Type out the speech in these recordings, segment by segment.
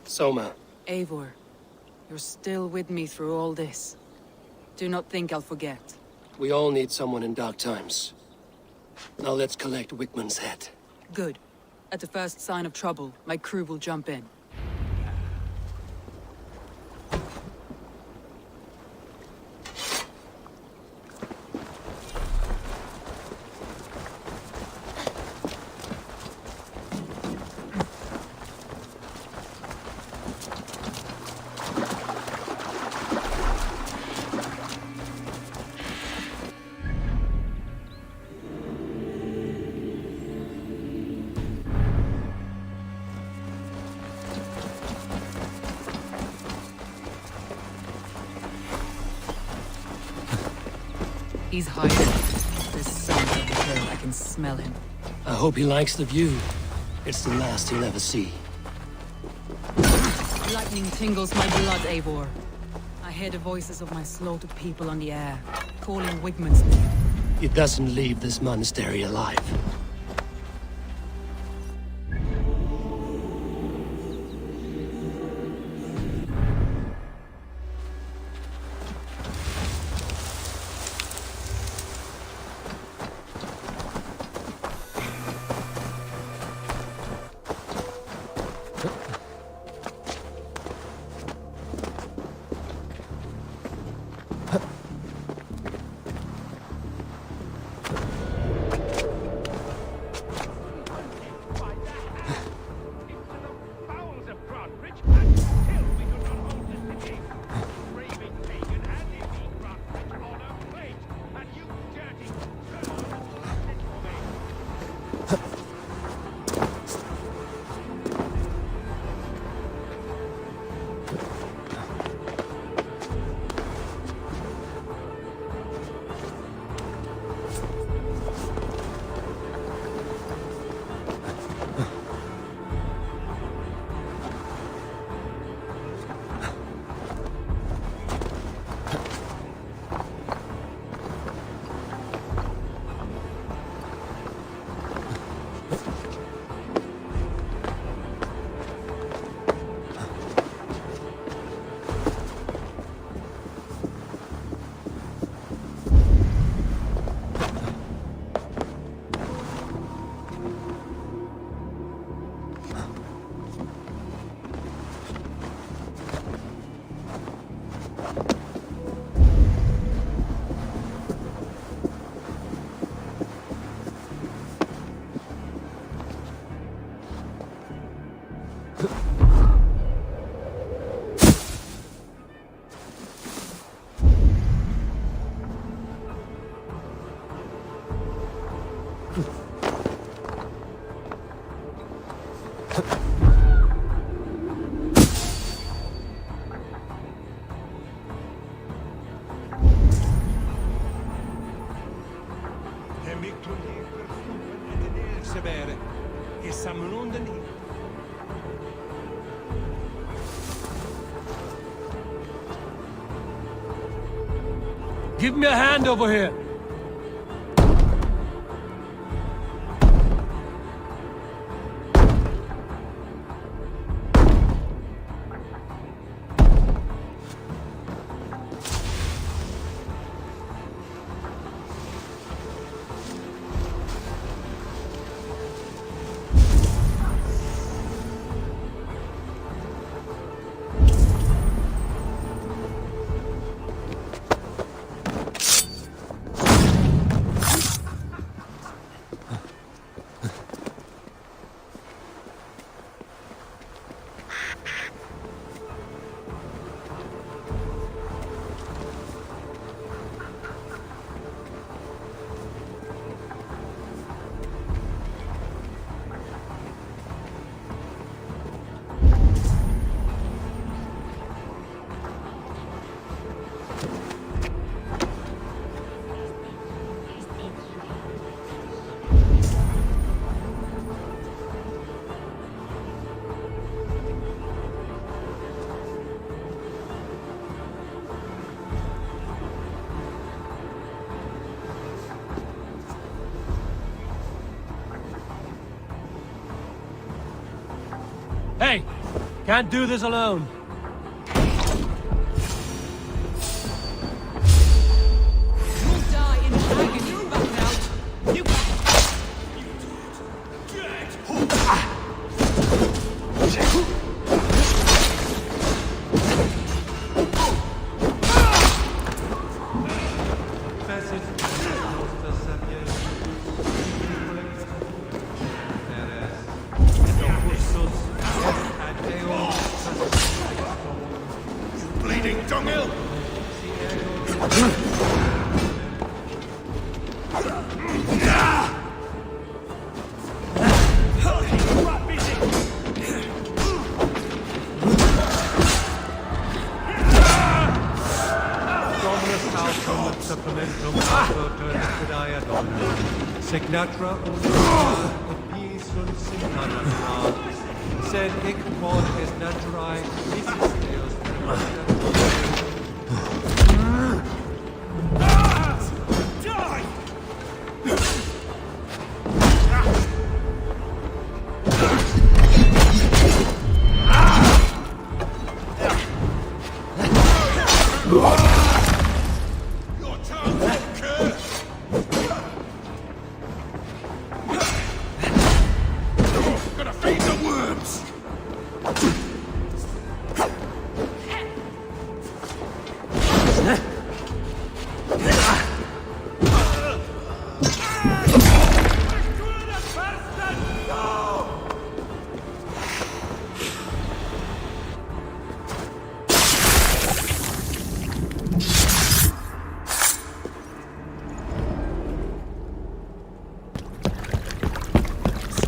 Soma. Eivor, you're still with me through all this. Do not think I'll forget. We all need someone in dark times. Now let's collect Wickman's head. Good. At the first sign of trouble, my crew will jump in. He's hiding. There's something on the hill. I can smell him. I hope he likes the view. It's the last he'll ever see. Lightning tingles my blood, Eivor. I hear the voices of my slaughtered people on the air, calling Wigman's name. He doesn't leave this monastery alive. Give me a hand over here. Can't do this alone. You'll die in agony, back out. You Bleeding dunghill! Signatra peace sed hic quod est naturae isis Deus Die! Your tongue will curse! Gonna feed the worms!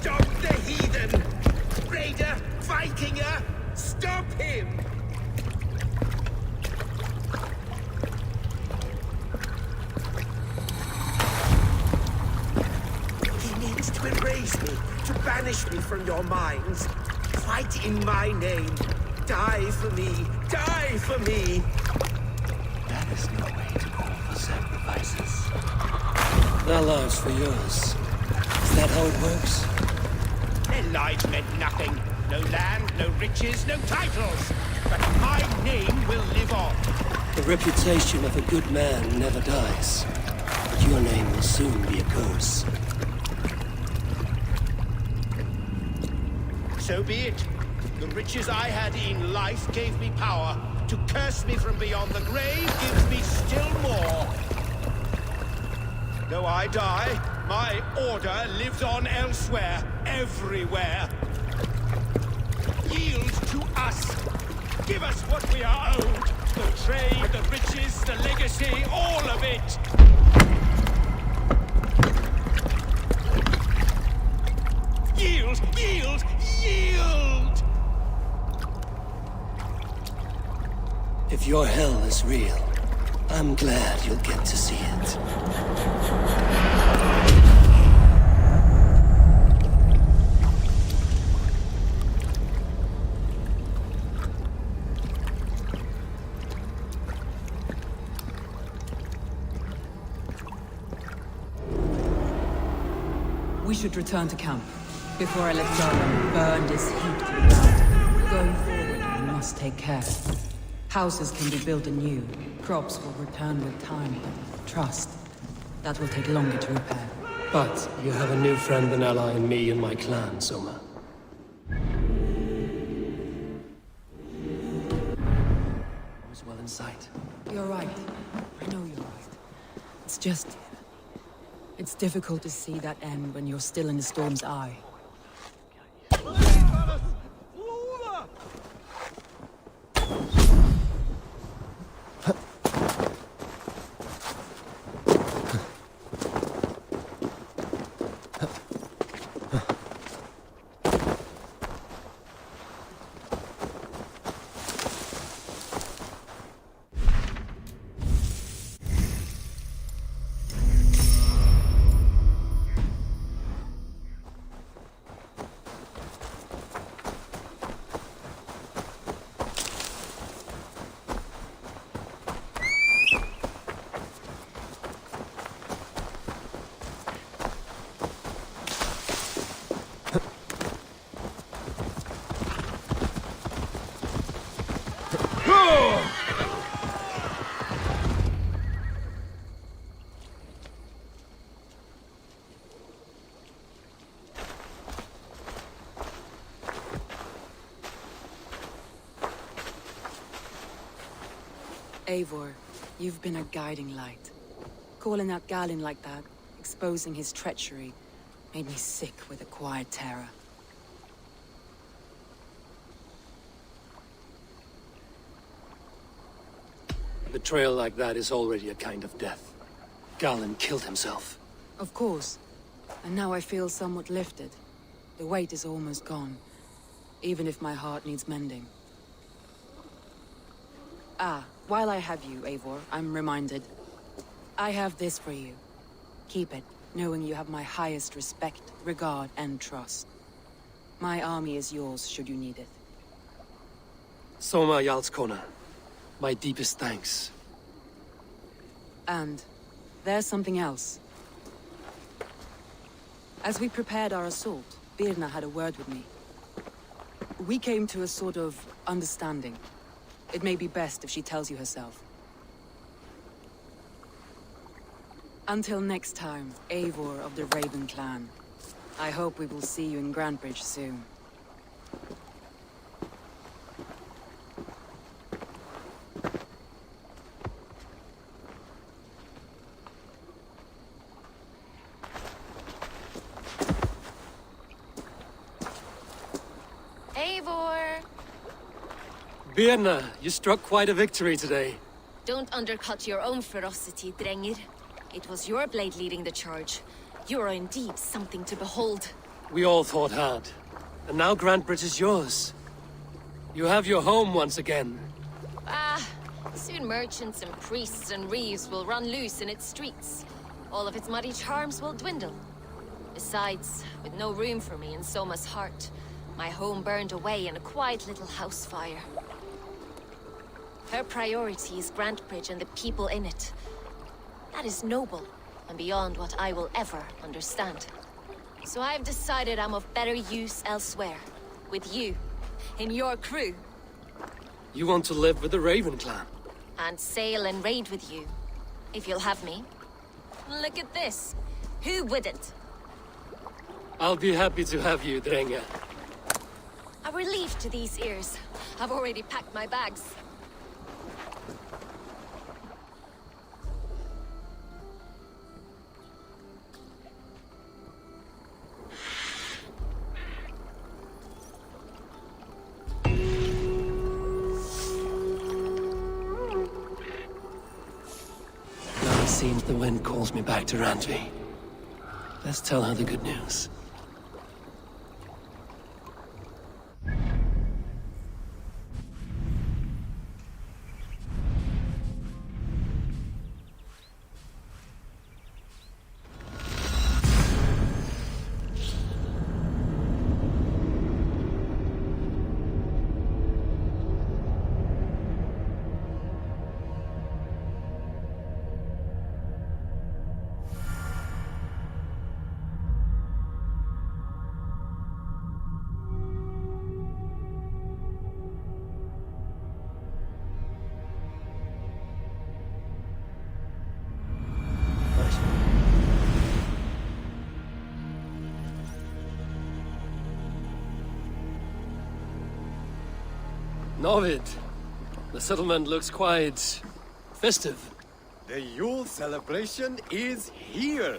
Stop the heathen! Raider! Vikinger! Stop him! He needs to erase me, to banish me from your minds. Fight in my name. Die for me! Die for me! That is no way to call for sacrifices. Their lives for yours. Is that how it works? Their lives meant nothing. No land, no riches, no titles. But my name will live on. The reputation of a good man never dies. But your name will soon be a curse. So be it. The riches I had in life gave me power. To curse me from beyond the grave gives me still more. Though I die, my order lives on elsewhere, everywhere. Yield to us. Give us what we are owed. The trade, the riches, the legacy, all of it. Yield, yield, yield! If your hell is real, I'm glad you'll get to see it. We should return to camp before I let Zardan burn this heap to the ground. Going forward, we must take care. Houses can be built anew. Crops will return with time, but trust, that will take longer to repair. But you have a new friend and ally in me and my clan, Soma. I was well in sight. You're right. I know you're right. It's just... it's difficult to see that end when you're still in the storm's eye. Eivor, you've been a guiding light. Calling out Galin like that, exposing his treachery, made me sick with a quiet terror. A betrayal like that is already a kind of death. Galin killed himself. Of course. And now I feel somewhat lifted. The weight is almost gone, even if my heart needs mending. Ah, while I have you, Eivor, I'm reminded. I have this for you. Keep it, knowing you have my highest respect, regard, and trust. My army is yours, should you need it. Soma Jarlskona. My deepest thanks. And there's something else. As we prepared our assault, Birna had a word with me. We came to a sort of understanding. It may be best if she tells you herself. Until next time, Eivor of the Raven clan. I hope we will see you in Grantebridge soon. Eivor! Birna, you struck quite a victory today. Don't undercut your own ferocity, Drengir. It was your blade leading the charge. You are indeed something to behold. We all fought hard. And now Grantebridge is yours. You have your home once again. Soon merchants and priests and reeves will run loose in its streets. All of its muddy charms will dwindle. Besides, with no room for me in Soma's heart, my home burned away in a quiet little house fire. Her priority is Grantebridge and the people in it. That is noble, and beyond what I will ever understand. So I've decided I'm of better use elsewhere. With you, in your crew. You want to live with the Raven clan? And sail and raid with you, if you'll have me. Look at this. Who wouldn't? I'll be happy to have you, Drenge. A relief to these ears. I've already packed my bags. Now it seems the wind calls me back to Randvi. Let's tell her the good news. Novid, the settlement looks quite festive. The Yule celebration is here!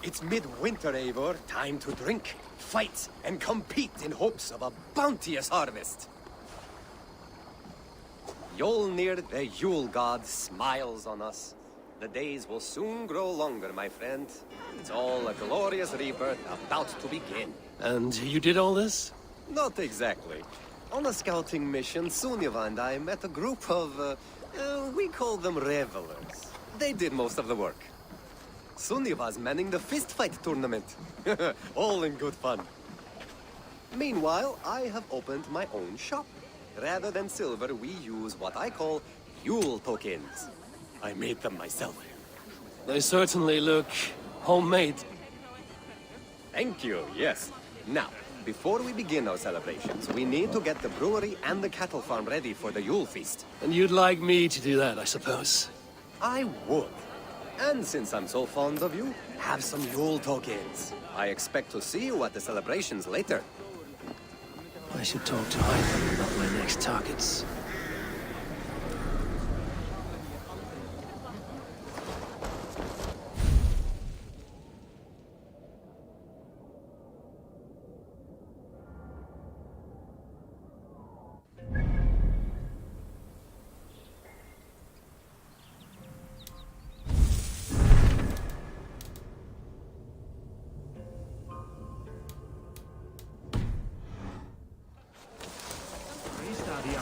It's midwinter, Eivor. Time to drink, fight, and compete in hopes of a bounteous harvest. Yolnir, the Yule god, smiles on us. The days will soon grow longer, my friend. It's all a glorious rebirth about to begin. And you did all this? Not exactly. On a scouting mission, Sunniva and I met a group of, we call them revelers. They did most of the work. Sunniva's manning the fistfight tournament. All in good fun. Meanwhile, I have opened my own shop. Rather than silver, we use what I call Yule tokens. I made them myself. They certainly look homemade. Thank you, yes. Now, before we begin our celebrations, we need to get the brewery and the cattle farm ready for the Yule feast. And you'd like me to do that, I suppose? I would. And since I'm so fond of you, have some Yule tokens. I expect to see you at the celebrations later. I should talk to Ivan about my next targets.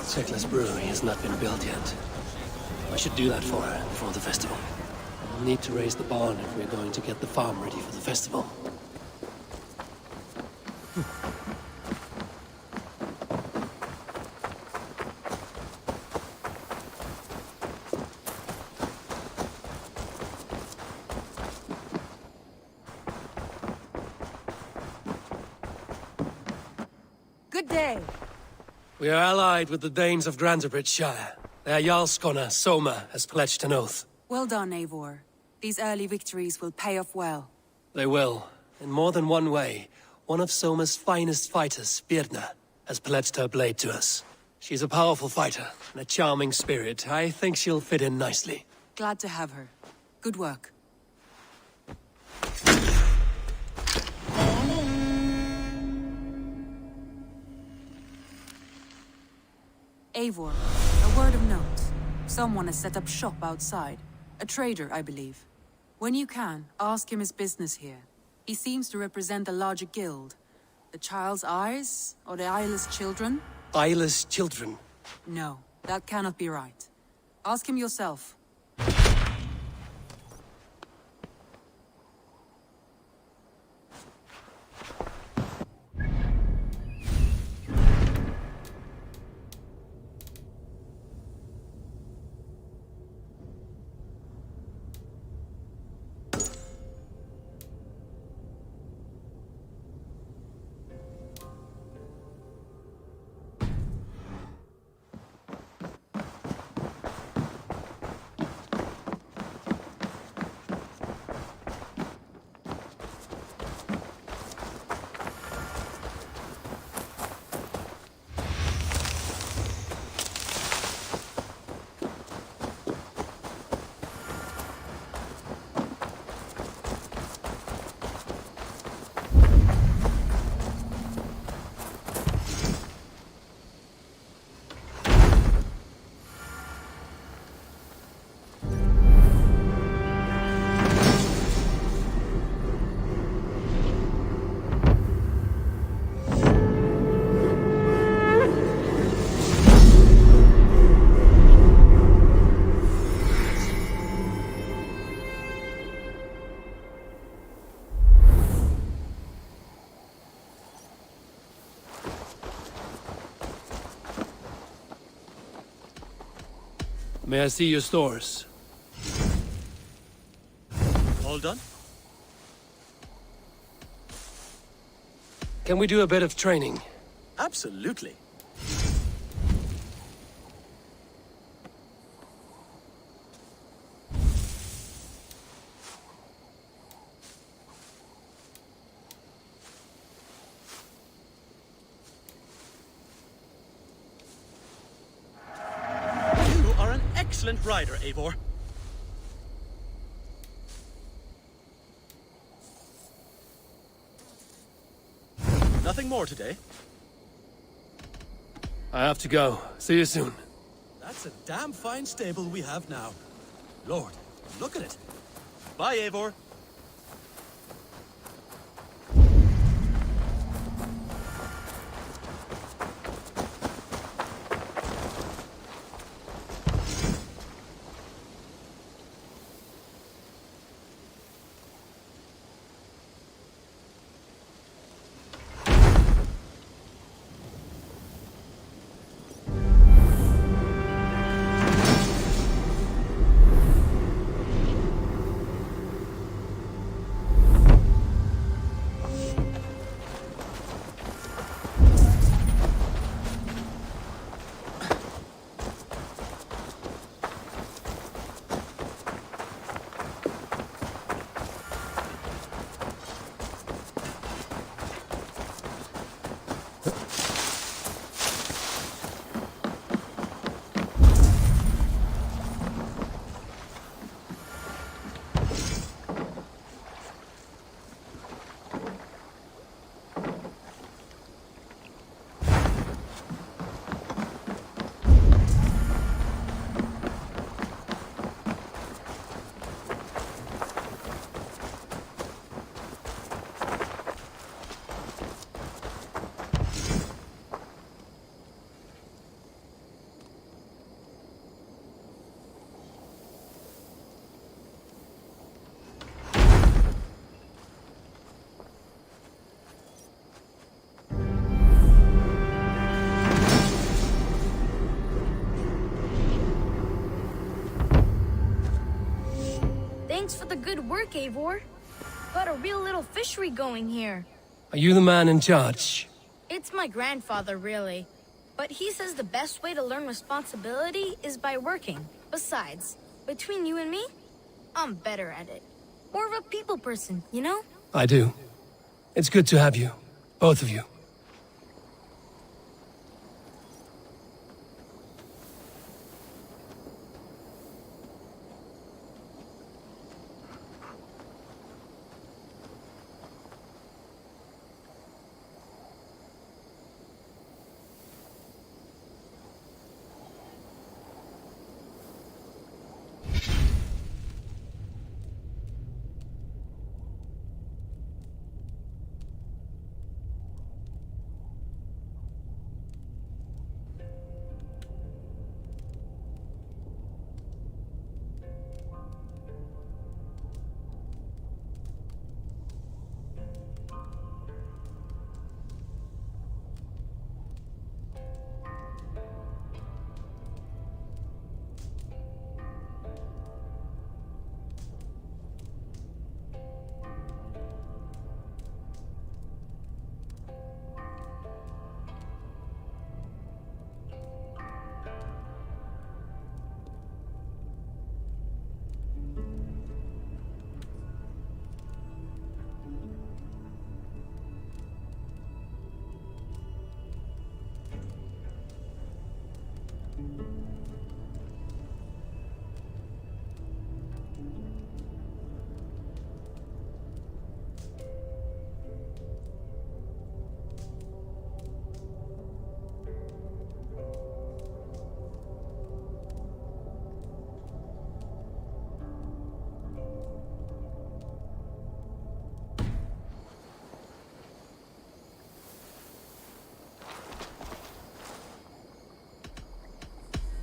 Checkless Brewery has not been built yet. I should do that for her before the festival. We'll need to raise the barn if we're going to get the farm ready for the festival. Good day. We are allied with the Danes of Shire. Their Jarlskona, Soma, has pledged an oath. Well done, Eivor. These early victories will pay off well. They will. In more than one way. One of Soma's finest fighters, Birna, has pledged her blade to us. She's a powerful fighter and a charming spirit. I think she'll fit in nicely. Glad to have her. Good work. Eivor, a word of note. Someone has set up shop outside. A trader, I believe. When you can, ask him his business here. He seems to represent a larger guild. The Child's Eyes? Or the Eyeless Children? Eyeless children. No, that cannot be right. Ask him yourself. May I see your stores? All done? Can we do a bit of training? Absolutely. You are an excellent rider, Eivor. Nothing more today? I have to go. See you soon. That's a damn fine stable we have now. Lord, look at it. Bye, Eivor. good work, Eivor. Got a real little fishery going here. Are you the man in charge? It's my grandfather, really. But he says the best way to learn responsibility is by working. Besides, between you and me, I'm better at it. More of a people person, you know? I do. It's good to have you. Both of you.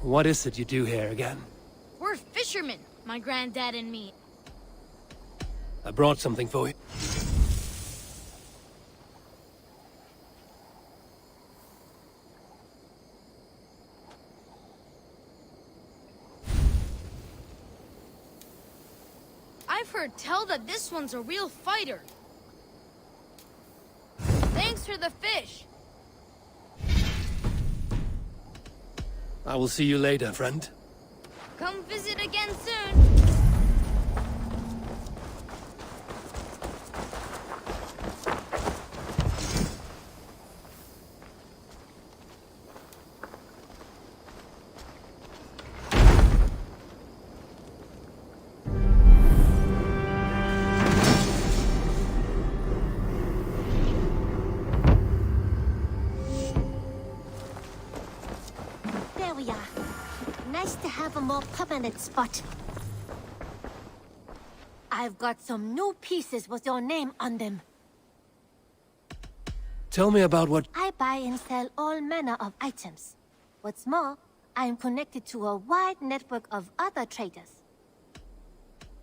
What is it you do here again? We're fishermen, my granddad and me. I brought something for you. I've heard tell that this one's a real fighter. Thanks for the fish. I will see you later, friend. Come visit again soon. There we are. Nice to have a more permanent spot. I've got some new pieces with your name on them. Tell me about what... I buy and sell all manner of items. What's more, I am connected to a wide network of other traders.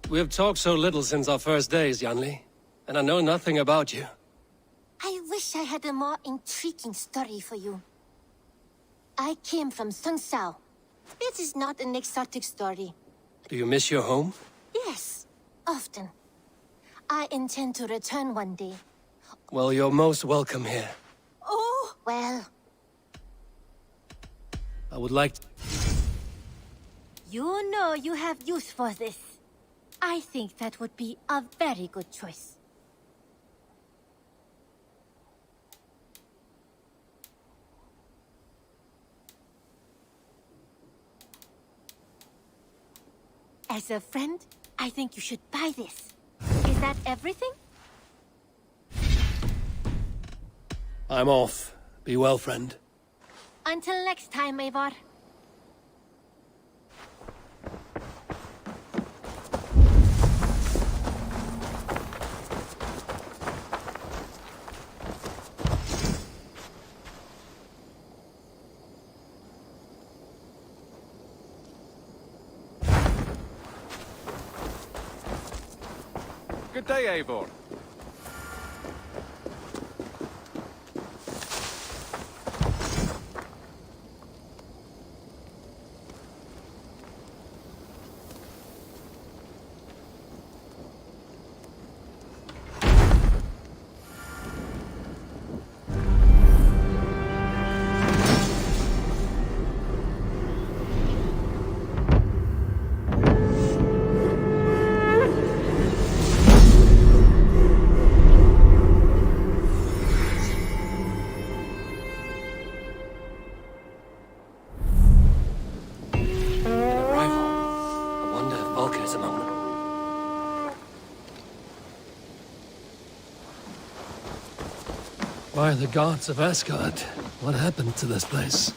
We have talked so little since our first days, Yanli. And I know nothing about you. I wish I had a more intriguing story for you. I came from Sunsao. This is not an exotic story. Do you miss your home? Yes, often. I intend to return one day. Well, you're most welcome here. Oh, well. I would like to... You know you have use for this. I think that would be a very good choice. As a friend, I think you should buy this. Is that everything? I'm off. Be well, friend. Until next time, Eivor. Good day, Eivor. By the gods of Asgard, what happened to this place?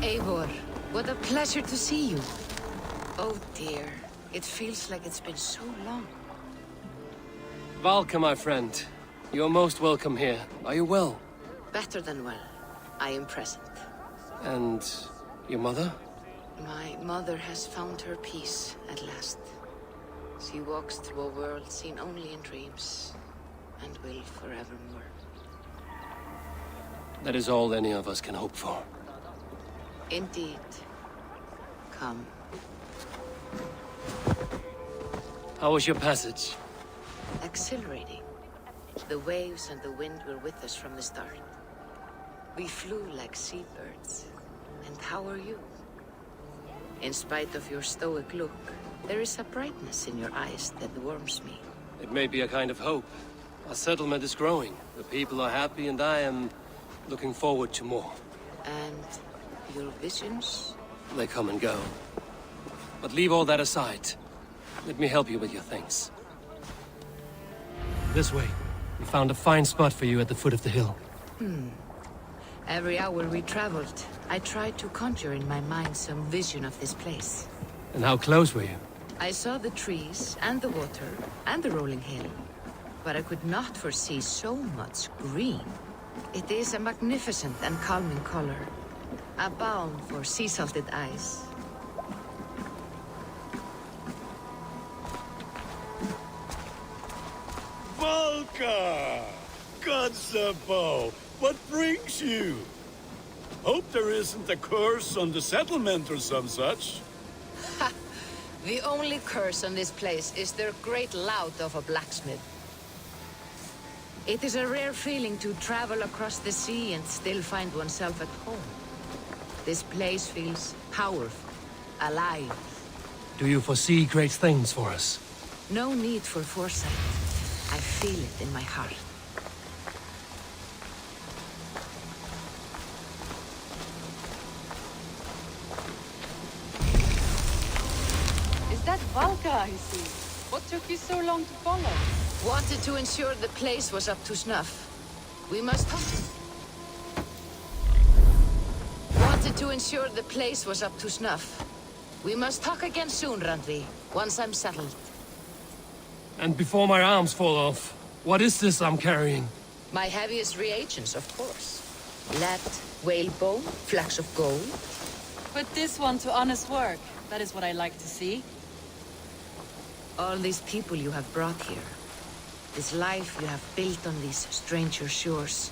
Eivor, what a pleasure to see you. Oh dear, it feels like it's been so long. Valka, my friend. You're most welcome here. Are you well? Better than well. I am present. And your mother? My mother has found her peace at last. She walks through a world seen only in dreams, and will forevermore. That is all any of us can hope for. Indeed. Come. How was your passage? Exhilarating. The waves and the wind were with us from the start. We flew like seabirds. And how are you? In spite of your stoic look, there is a brightness in your eyes that warms me. It may be a kind of hope. Our settlement is growing. The people are happy and I am looking forward to more. And your visions? They come and go. But leave all that aside. Let me help you with your things. This way. We found a fine spot for you at the foot of the hill. Every hour we traveled, I tried to conjure in my mind some vision of this place. And how close were you? I saw the trees, and the water, and the rolling hill. But I could not foresee so much green. It is a magnificent and calming color. A balm for sea-salted eyes. Valka! Gods above, what brings you? Hope there isn't a curse on the settlement or some such. Ha! The only curse on this place is their great lout of a blacksmith. It is a rare feeling to travel across the sea and still find oneself at home. This place feels powerful, alive. Do you foresee great things for us? No need for foresight. I feel it in my heart. Is that Valka I see? What took you so long to follow? Wanted to ensure the place was up to snuff. We must talk. Wanted to ensure the place was up to snuff. We must talk again soon, Randvi, once I'm settled. And before my arms fall off, what is this I'm carrying? My heaviest reagents, of course. Lat, whalebone, flecks of gold. Put this one to honest work. That is what I like to see. All these people you have brought here. This life you have built on these stranger shores.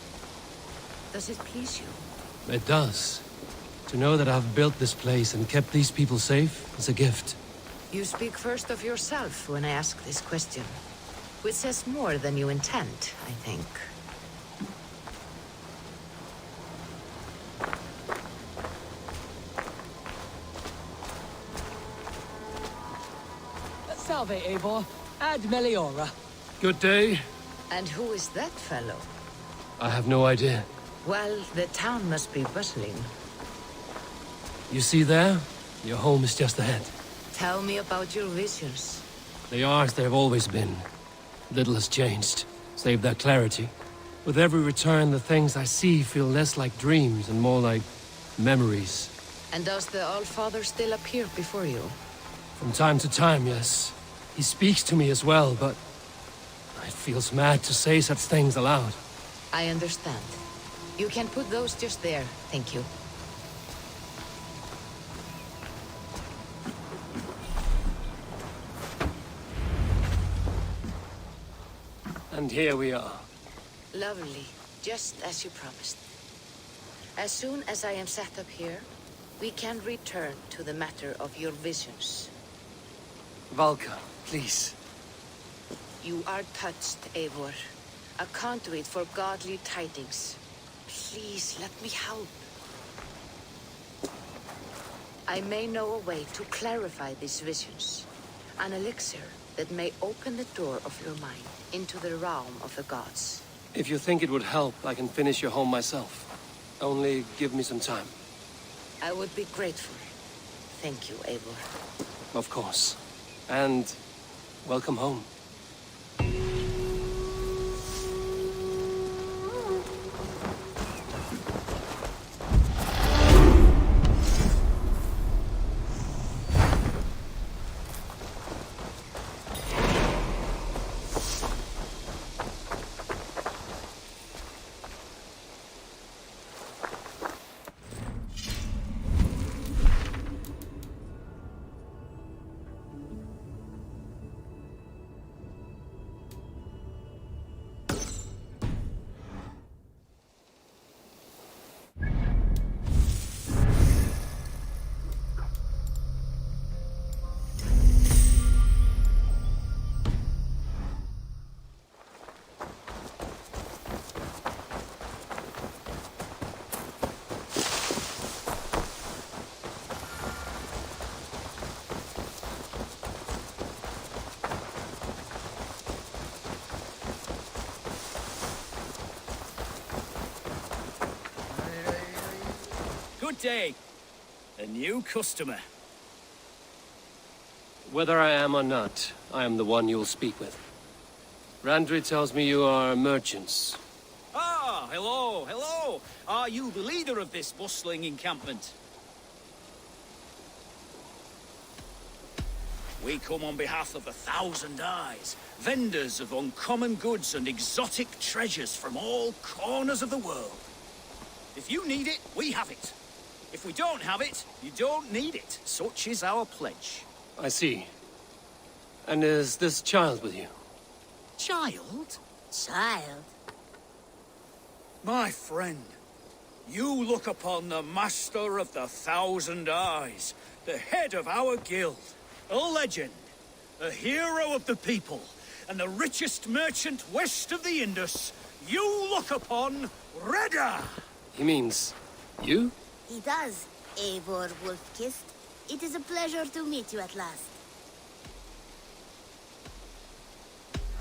Does it please you? It does. To know that I've built this place and kept these people safe is a gift. You speak first of yourself when I ask this question. Which says more than you intend, I think. Salve, Eivor. Ad Meliora. Good day. And who is that fellow? I have no idea. Well, the town must be bustling. You see there? Your home is just ahead. Tell me about your visions. They are as they've always been. Little has changed, save their clarity. With every return, the things I see feel less like dreams and more like memories. And does the Allfather still appear before you? From time to time, yes. He speaks to me as well, but it feels mad to say such things aloud. I understand. You can put those just there, thank you. And here we are. Lovely, just as you promised. As soon as I am set up here, we can return to the matter of your visions. Valka, please. You are touched, Eivor. A conduit for godly tidings. Please, let me help. I may know a way to clarify these visions. An elixir that may open the door of your mind into the realm of the gods. If you think it would help, I can finish your home myself. Only give me some time. I would be grateful. Thank you, Eivor. Of course. And welcome home. Good day. A new customer. Whether I am or not, I am the one you'll speak with. Randri tells me you are merchants. Ah, hello, hello. Are you the leader of this bustling encampment? We come on behalf of 1,000 Eyes, vendors of uncommon goods and exotic treasures from all corners of the world. If you need it, we have it. If we don't have it, you don't need it. Such is our pledge. I see. And is this child with you? Child? Child? My friend, you look upon the master of the 1,000 Eyes, the head of our guild, a legend, a hero of the people, and the richest merchant west of the Indus. You look upon Reda! He means you? He does, Eivor Wolf-Kissed. It is a pleasure to meet you at last.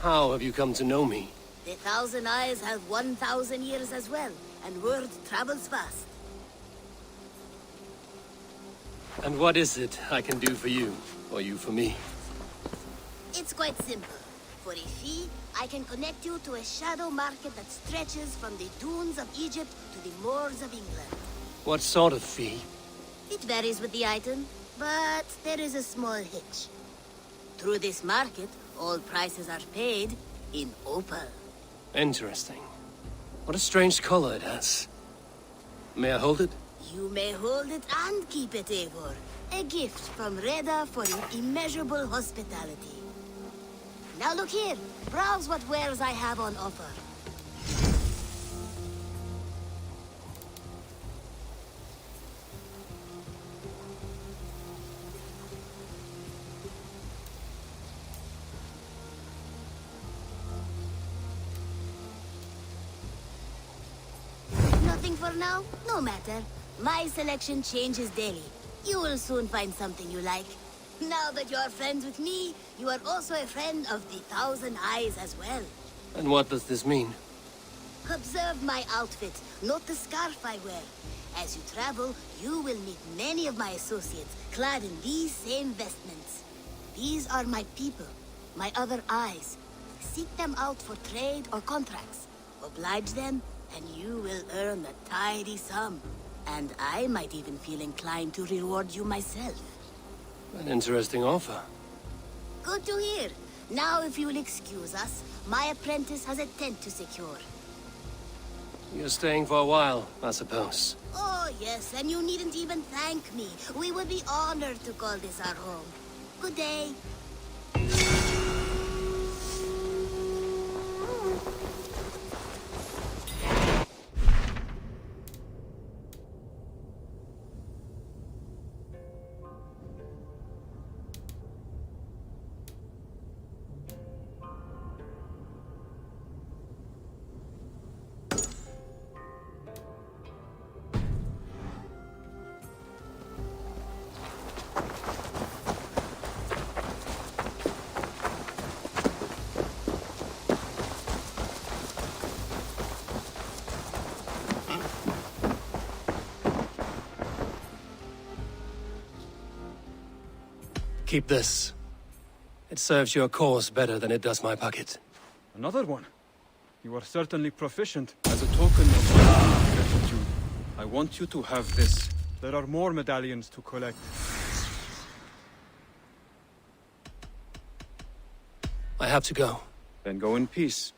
How have you come to know me? The 1,000 Eyes have 1,000 years as well, and word travels fast. And what is it I can do for you, or you for me? It's quite simple. For a fee, I can connect you to a shadow market that stretches from the dunes of Egypt to the moors of England. What sort of fee? It varies with the item, but there is a small hitch. Through this market, all prices are paid in opal. Interesting. What a strange color it has. May I hold it? You may hold it and keep it, Eivor. A gift from Reda for your immeasurable hospitality. Now look here. Browse what wares I have on offer. Nothing for now? No matter. My selection changes daily. You will soon find something you like. Now that you are friends with me, you are also a friend of the Thousand Eyes as well. And what does this mean? Observe my outfit, note the scarf I wear. As you travel, you will meet many of my associates, clad in these same vestments. These are my people, my other eyes. Seek them out for trade or contracts. Oblige them, and you will earn a tidy sum. And I might even feel inclined to reward you myself. An interesting offer. Good to hear. Now, if you will excuse us, my apprentice has a tent to secure. You're staying for a while, I suppose. Oh, yes, and you needn't even thank me. We would be honored to call this our home. Good day. Keep this. It serves your cause better than it does my pocket. Another one? You are certainly proficient. As a token of my gratitude, I want you to have this. There are more medallions to collect. I have to go. Then go in peace.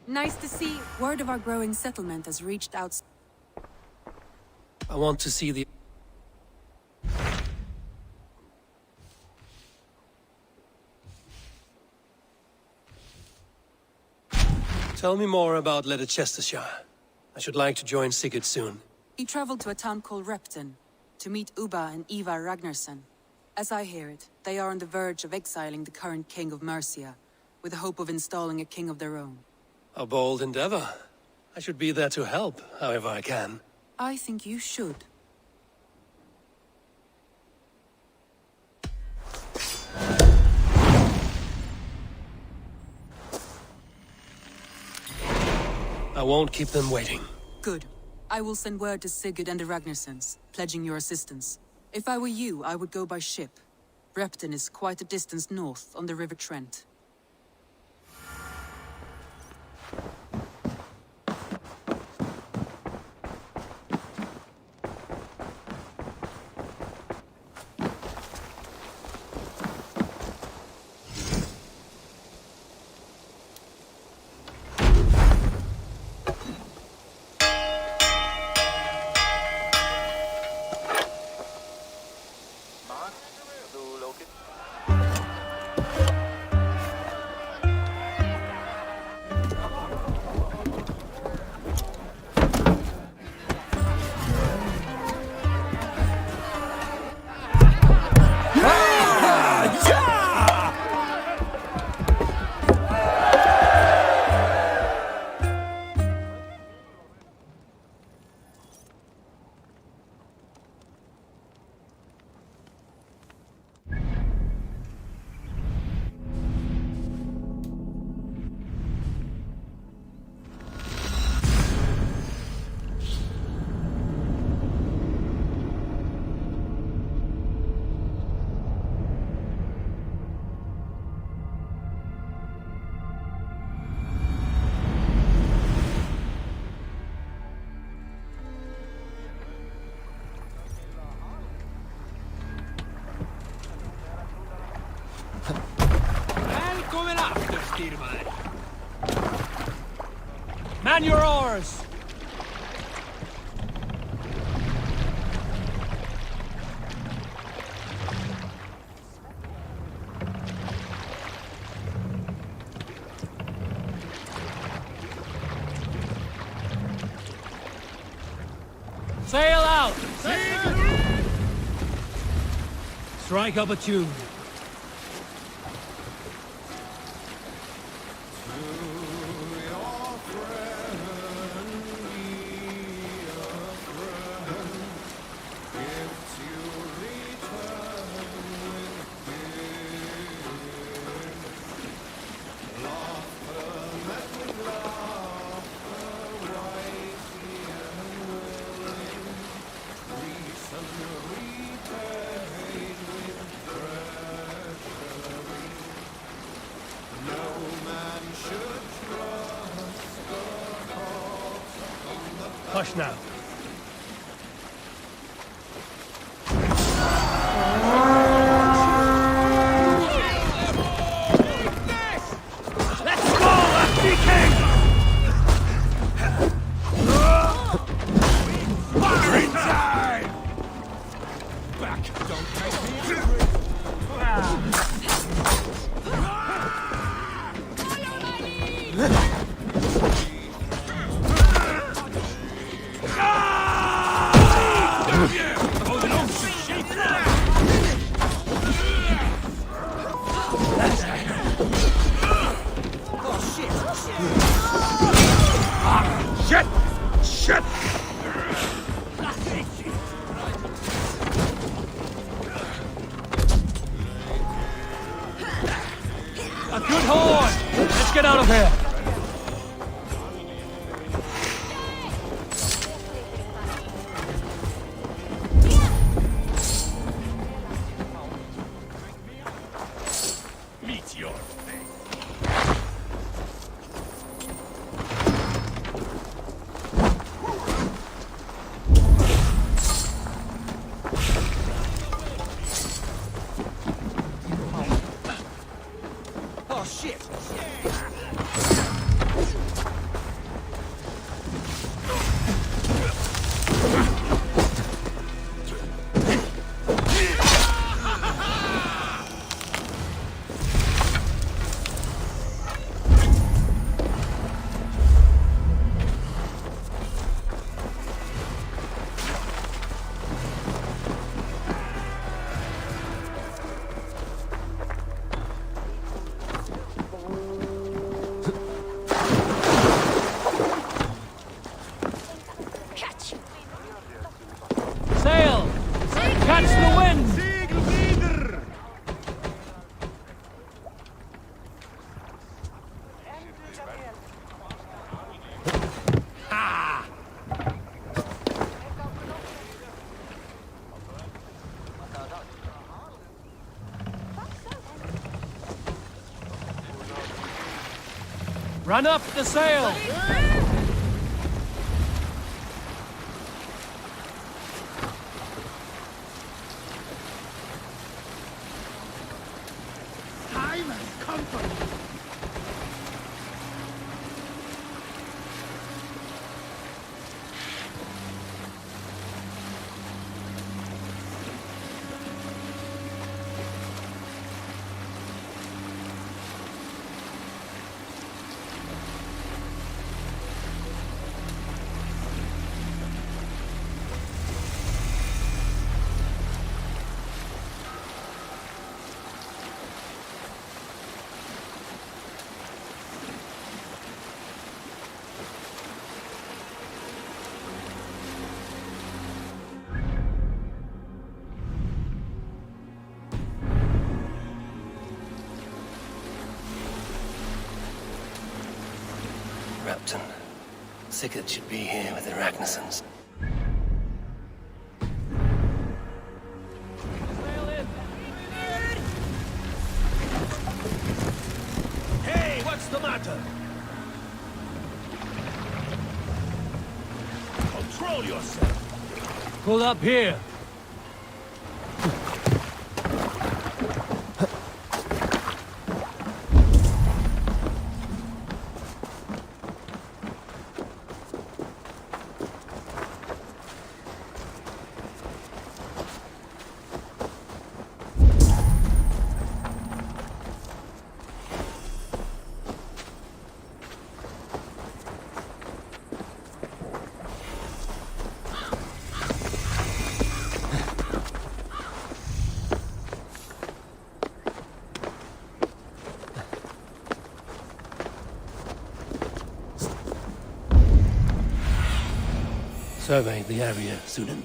Nice to see. Word of our growing settlement has reached out. I want to see the... Tell me more about Leicestershire. I should like to join Sigurd soon. He traveled to a town called Repton to meet Ubba and Ivar Ragnarsson. As I hear it, they are on the verge of exiling the current king of Mercia, with the hope of installing a king of their own. A bold endeavor. I should be there to help, however I can. I think you should. I won't keep them waiting. Good. I will send word to Sigurd and the Ragnarssons, pledging your assistance. If I were you, I would go by ship. Repton is quite a distance north on the River Trent. Man your oars! Sail out! Strike up a tune. Hush now. Let's go, Lefty King! Firing time! Back, don't make me Shit! Shit! A good horn! Let's get out of here! Meteor thing. Oh, shit! Sail! Catch the wind! Run up the sail! Time has come for you. Repton. Sickert should be here with the Ragnarsons. Hey, what's the matter? Control yourself. Pull up here! survey the area, Sunan.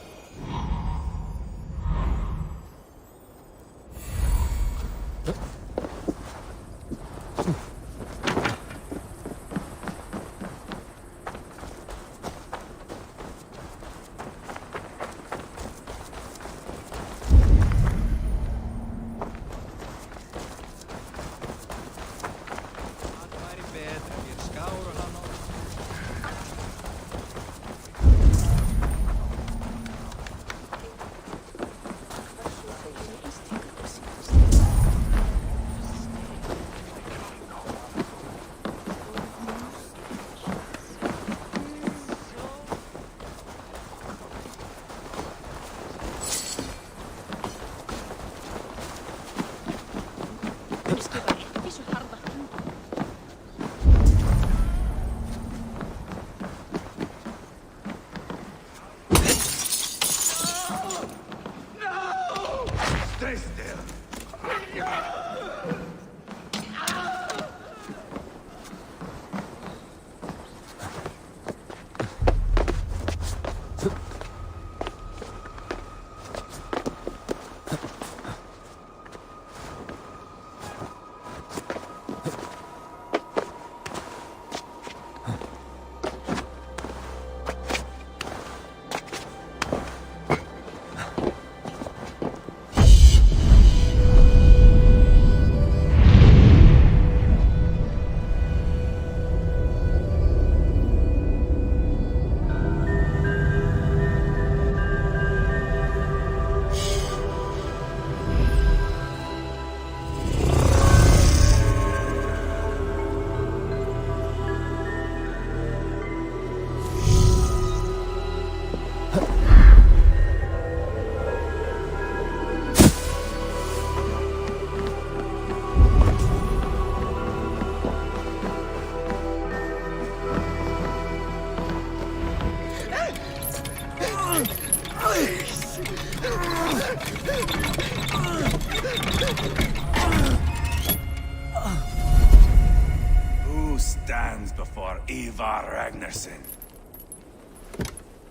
Who stands before Ivar Ragnarsson?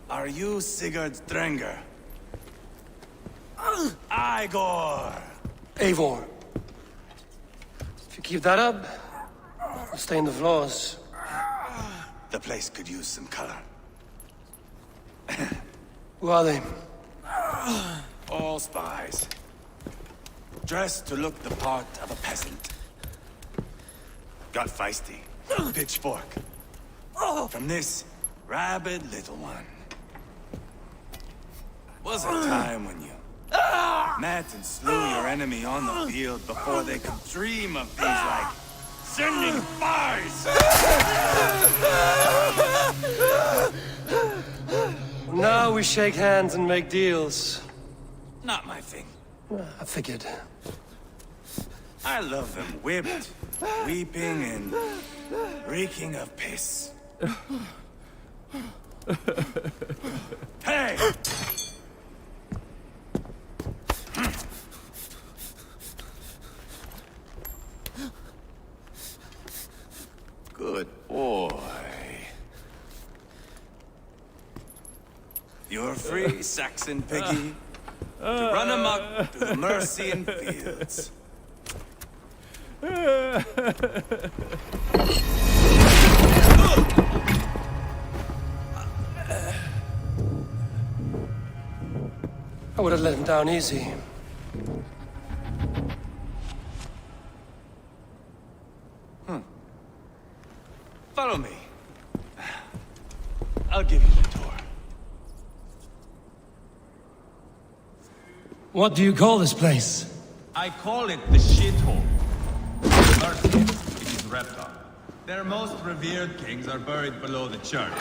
Are you Sigurd Drenger? Igor! Eivor. If you keep that up, you'll stain the floors. The place could use some color. Who are they? All spies. Dressed to look the part of a peasant. Got feisty. Pitchfork. From this rabid little one. Was a time when you met and slew your enemy on the field before they could dream of things like sending spies! Now we shake hands and make deals. Not my thing. I figured. I love them whipped, weeping, and reeking of piss. Hey! Good boy. You're free, Saxon piggy, to run amok through the Mercian fields. I would have let him down easy. Follow me. I'll give you the tour. What do you call this place? I call it the shithole. The Mercian, it is Reptar. Their most revered kings are buried below the church.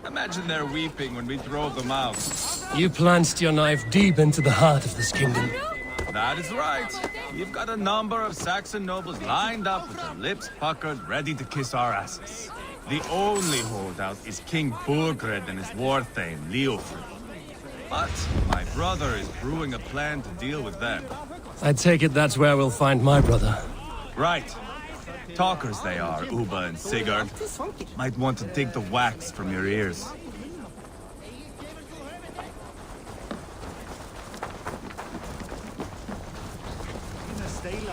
Imagine they're weeping when we drove them out. You plunged your knife deep into the heart of this kingdom. That is right. We've got a number of Saxon nobles lined up with their lips puckered, ready to kiss our asses. The only holdout is King Burgred and his war thane, Leofrid. But my brother is brewing a plan to deal with them. I take it that's where we'll find my brother. Right. Talkers they are, Uba and Sigurd. Might want to dig the wax from your ears.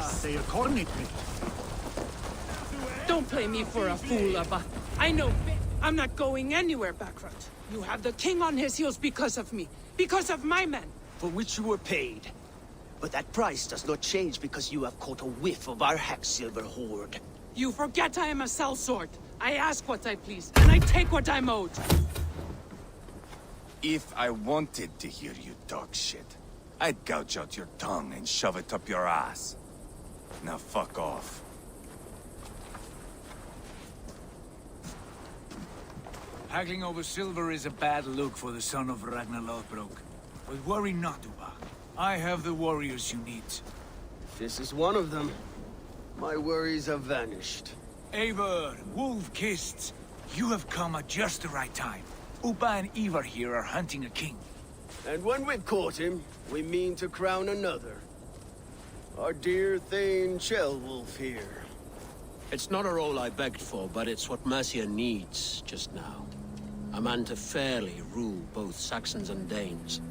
Say a cornet. Don't play me for a fool, Abba. I know. I'm not going anywhere, Backrot. You have the king on his heels because of me. Because of my men. For which you were paid. But that price does not change because you have caught a whiff of our Hacksilver hoard. You forget I am a sellsword. I ask what I please, and I take what I'm owed. If I wanted to hear you talk shit, I'd gouge out your tongue and shove it up your ass. Now fuck off. Haggling over silver is a bad look for the son of Ragnar Lothbrok. But worry not, Uba. I have the warriors you need. This is one of them. My worries have vanished. Eivor, Wolf-Kissed, you have come at just the right time. Uba and Ivar here are hunting a king. And when we've caught him, we mean to crown another. Our dear Thane Ceolwulf here. It's not a role I begged for, but it's what Mercia needs just now. A man to fairly rule both Saxons and Danes.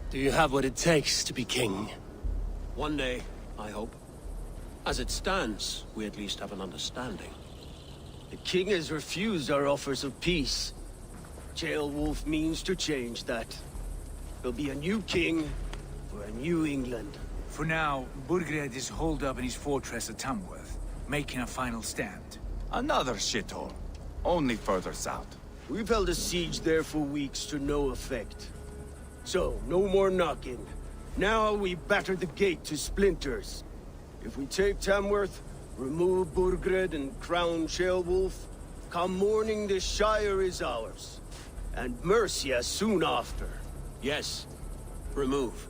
Do you have what it takes to be king? One day, I hope. As it stands, we at least have an understanding. The king has refused our offers of peace. Ceolwulf means to change that. There'll be a new king for a new England. For now, Burgred is holed up in his fortress at Tamworth, making a final stand. Another shithole. Only further south. We've held a siege there for weeks to no effect. So, no more knocking. Now we batter the gate to splinters. If we take Tamworth, remove Burgred and crown Ceolwulf, come morning the Shire is ours. And Mercia soon after. Yes, remove.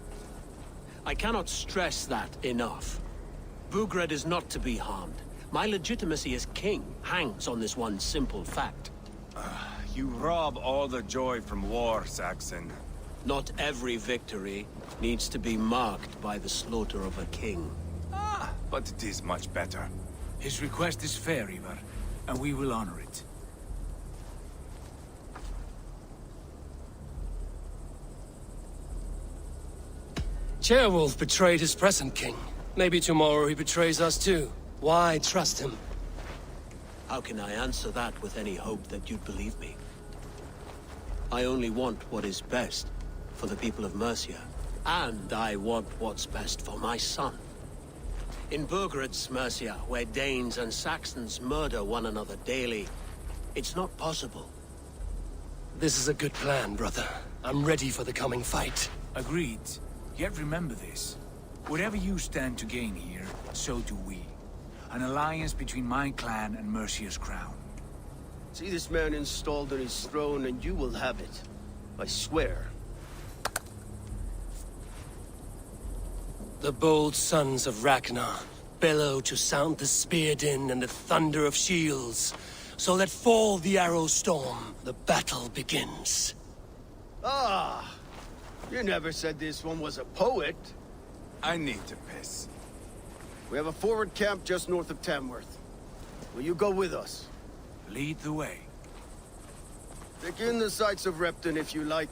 I cannot stress that enough. Burgred is not to be harmed. My legitimacy as king hangs on this one simple fact. You rob all the joy from war, Saxon. Not every victory needs to be marked by the slaughter of a king. But it is much better. His request is fair, Ivar, and we will honor it. Ceolwulf betrayed his present king. Maybe tomorrow he betrays us too. Why trust him? How can I answer that with any hope that you'd believe me? I only want what is best for the people of Mercia. And I want what's best for my son. In Burgred's Mercia, where Danes and Saxons murder one another daily, it's not possible. This is a good plan, brother. I'm ready for the coming fight. Agreed. Yet remember this. Whatever you stand to gain here, so do we. An alliance between my clan and Mercia's crown. See this man installed on his throne and you will have it. I swear. The bold sons of Ragnar bellow to sound the spear din and the thunder of shields. So let fall the arrow storm. The battle begins. Ah! You never said this one was a poet. I need to piss. We have a forward camp just north of Tamworth. Will you go with us? Lead the way. Take in the sights of Repton if you like.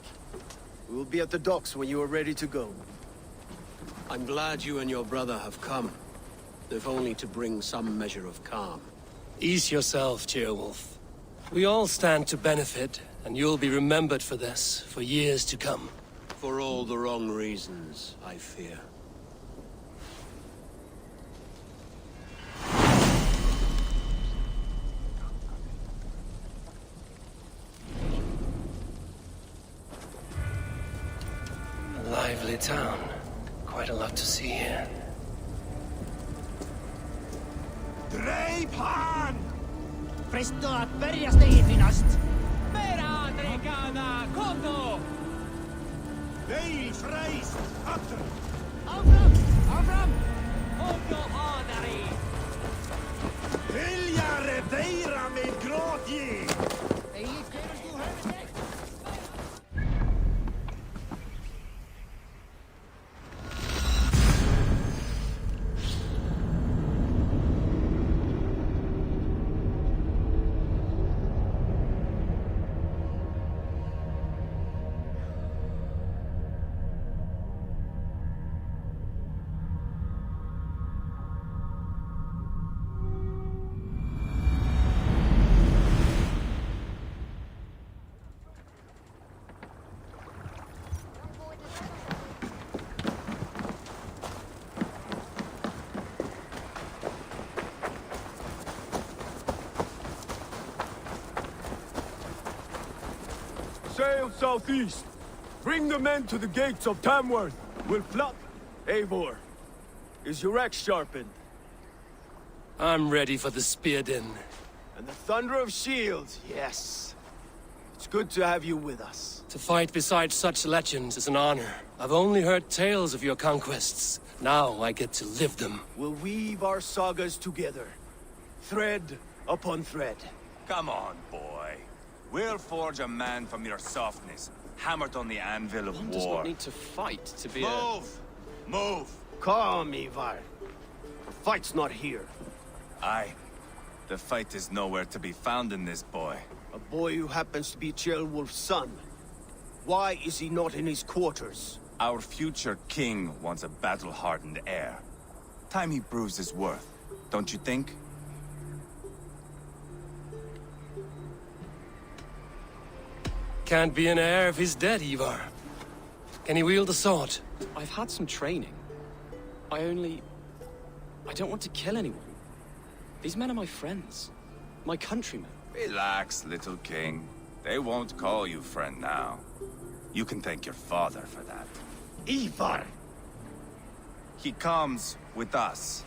We will be at the docks when you are ready to go. I'm glad you and your brother have come. If only to bring some measure of calm. Ease yourself, Ceolwulf. We all stand to benefit, and you'll be remembered for this, for years to come. For all the wrong reasons, I fear. A lively town. Quite a lot to see here. Dreip han! Presto att börja stefinast! Mera drekana, koto! Veil freist, atter! Avram! Koto hadari! Vilja reveira med gråtje! sail southeast. Bring the men to the gates of Tamworth. We'll flood. Eivor, is your axe sharpened? I'm ready for the spear din. And the thunder of shields, yes. It's good to have you with us. To fight beside such legends is an honor. I've only heard tales of your conquests. Now I get to live them. We'll weave our sagas together. Thread upon thread. Come on, boy. We'll forge a man from your softness, hammered on the anvil of One war. does not need to fight to be Move! Move! Calm, Ivar. The fight's not here. Aye. The fight is nowhere to be found in this boy. A boy who happens to be Ceolwulf's son. Why is he not in his quarters? Our future king wants a battle-hardened heir. Time he proves his worth, don't you think? Can't be an heir if he's dead, Ivar. Can he wield a sword? I've had some training. I don't want to kill anyone. These men are my friends. My countrymen. Relax, little king. They won't call you friend now. You can thank your father for that. Ivar! He comes with us.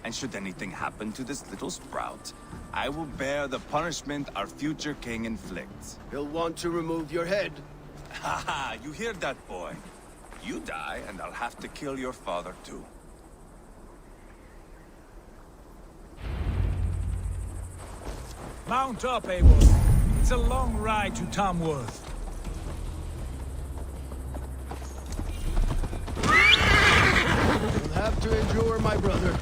And should anything happen to this little sprout, I will bear the punishment our future king inflicts. He'll want to remove your head. Haha, you hear that, boy? You die, and I'll have to kill your father, too. Mount up, Eivor. It's a long ride to Tamworth. You'll have to endure, my brother.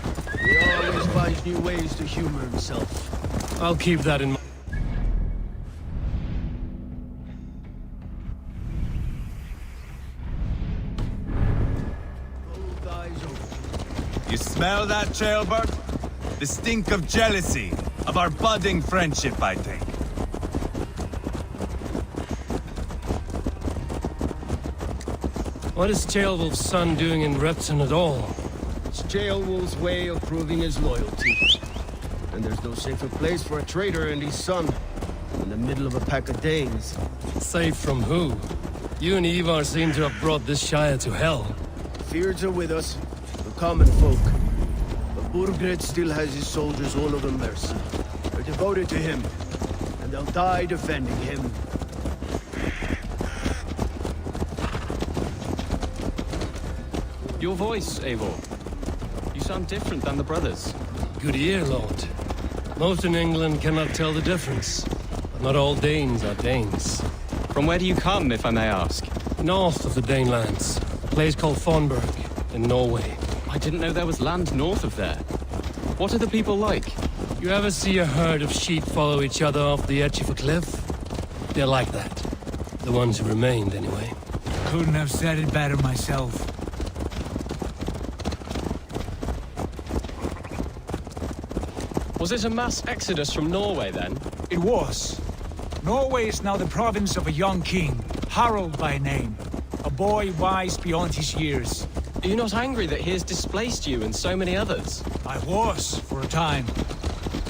He always finds new ways to humor himself. I'll keep that in mind. Both eyes open. You smell that, Ceolbert? The stink of jealousy, of our budding friendship, I think. What is Ceolwulf's son doing in Repton at all? It's Ceolwulf's way of proving his loyalty. And there's no safer place for a traitor and his son in the middle of a pack of Danes. Safe from who? You and Ivar seem to have brought this Shire to hell. Fears are with us, the common folk. But Burgred still has his soldiers all over Mercia. They're devoted to him, and they'll die defending him. Your voice, Eivor. You sound different than the brothers. Good ear, Lord. Most in England cannot tell the difference. But not all Danes are Danes. From where do you come, if I may ask? North of the Danelands. A place called Fonberg, in Norway. I didn't know there was land north of there. What are the people like? You ever see a herd of sheep follow each other off the edge of a cliff? They're like that. The ones who remained, anyway. Couldn't have said it better myself. Was it a mass exodus from Norway, then? It was. Norway is now the province of a young king, Harald by name. A boy wise beyond his years. Are you not angry that he has displaced you and so many others? I was, for a time.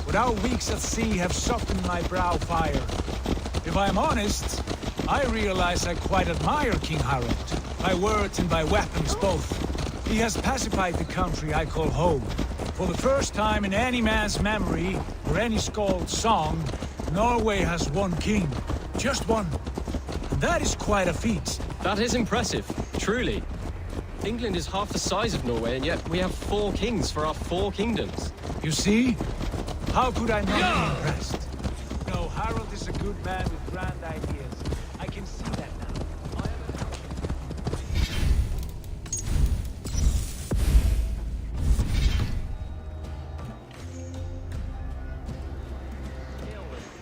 But our weeks at sea have softened my brow fire. If I am honest, I realize I quite admire King Harald. By words and by weapons both. He has pacified the country I call home. For the first time in any man's memory, or any skald's song, Norway has one king. Just one. And that is quite a feat. That is impressive, truly. England is half the size of Norway, and yet we have 4 kings for our 4 kingdoms. You see? How could I not be impressed? No, Harald is a good man with grand ideas. I can see that now.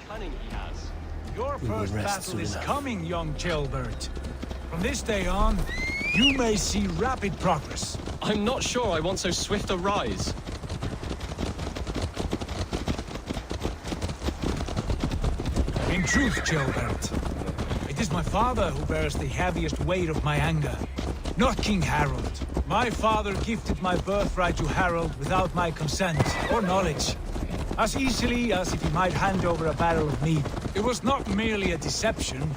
Cunning he has. Your first battle is coming, young Ceolbert. From this day on, you may see rapid progress. I'm not sure I want so swift a rise. In truth, Ceolbert, it is my father who bears the heaviest weight of my anger, not King Harald. My father gifted my birthright to Harald without my consent or knowledge, as easily as if he might hand over a barrel of mead. It was not merely a deception,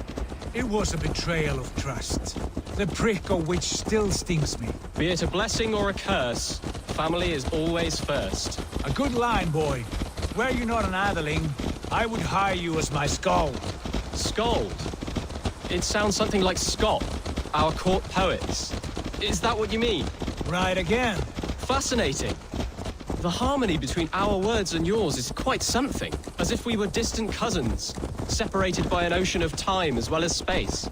It was a betrayal of trust. The prick of which still stings me. Be it a blessing or a curse, family is always first. A good line, boy. Were you not an atheling, I would hire you as my skald. Skald? It sounds something like Scott, our court poets. Is that what you mean? Right again. Fascinating. The harmony between our words and yours is quite something. As if we were distant cousins, separated by an ocean of time as well as space.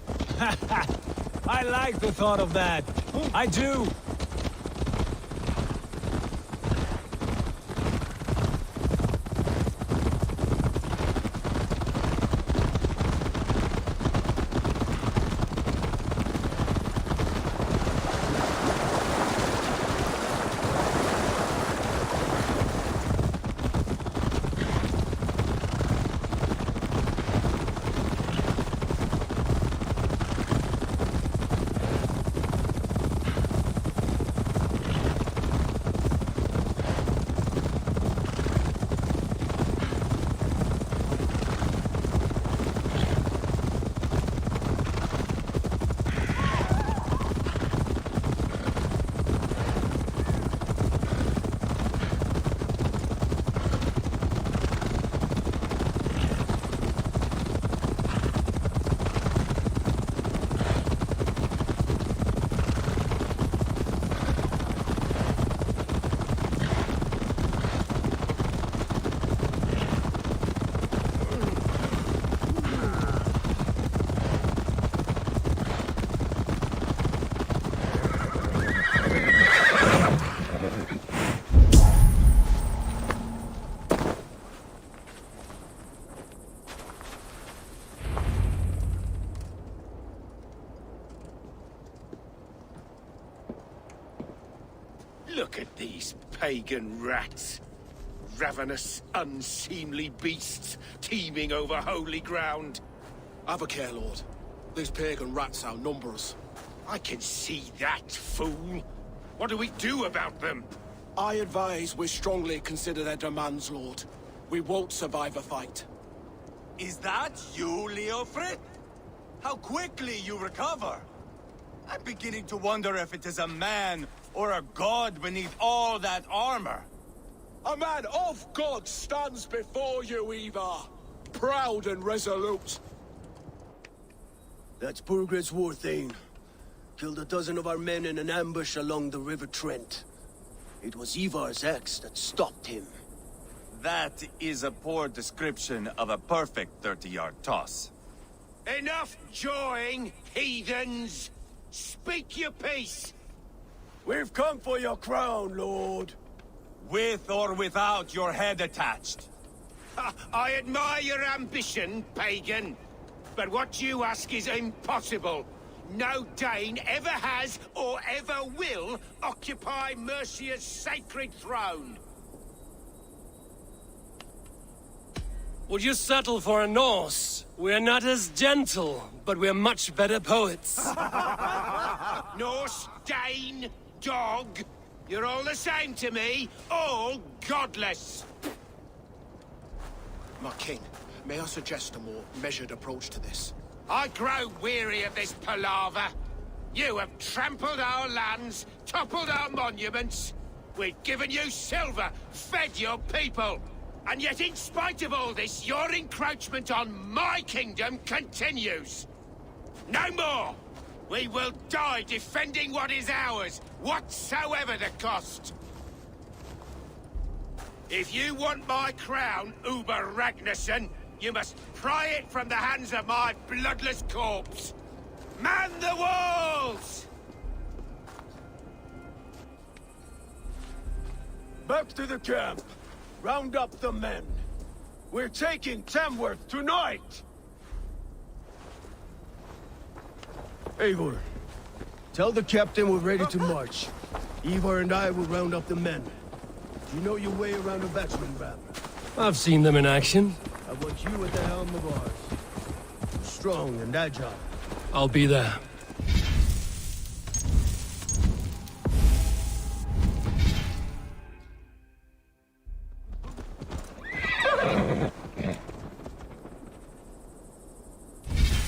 I like the thought of that. I do. Look at these pagan rats. Ravenous, unseemly beasts teeming over holy ground. Have a care, Lord. These pagan rats outnumber us. I can see that, fool. What do we do about them? I advise we strongly consider their demands, Lord. We won't survive a fight. Is that you, Leofrid? How quickly you recover! I'm beginning to wonder if it is a man or a god beneath all that armor. A man of God stands before you, Ivar. Proud and resolute. That's Burgred's war thane. Killed a dozen of our men in an ambush along the River Trent. It was Ivar's axe that stopped him. That is a poor description of a perfect 30-yard toss. Enough jawing, heathens! Speak your piece! We've come for your crown, Lord. With or without your head attached. I admire your ambition, pagan. But what you ask is impossible. No Dane ever has or ever will occupy Mercia's sacred throne. Would you settle for a Norse? We're not as gentle, but we're much better poets. Norse, Dane, dog. You're all the same to me. All godless. My king, may I suggest a more measured approach to this? I grow weary of this palaver. You have trampled our lands, toppled our monuments. We've given you silver, fed your people. And yet, in spite of all this, your encroachment on my kingdom continues. No more! We will die defending what is ours, whatsoever the cost. If you want my crown, Uber Ragnarsson, you must pry it from the hands of my bloodless corpse. Man the walls! Back to the camp. Round up the men. We're taking Tamworth tonight! Eivor, tell the captain we're ready to march. Ivar and I will round up the men. You know your way around a batsman ram. I've seen them in action. I want you at the helm of ours. Strong and agile. I'll be there.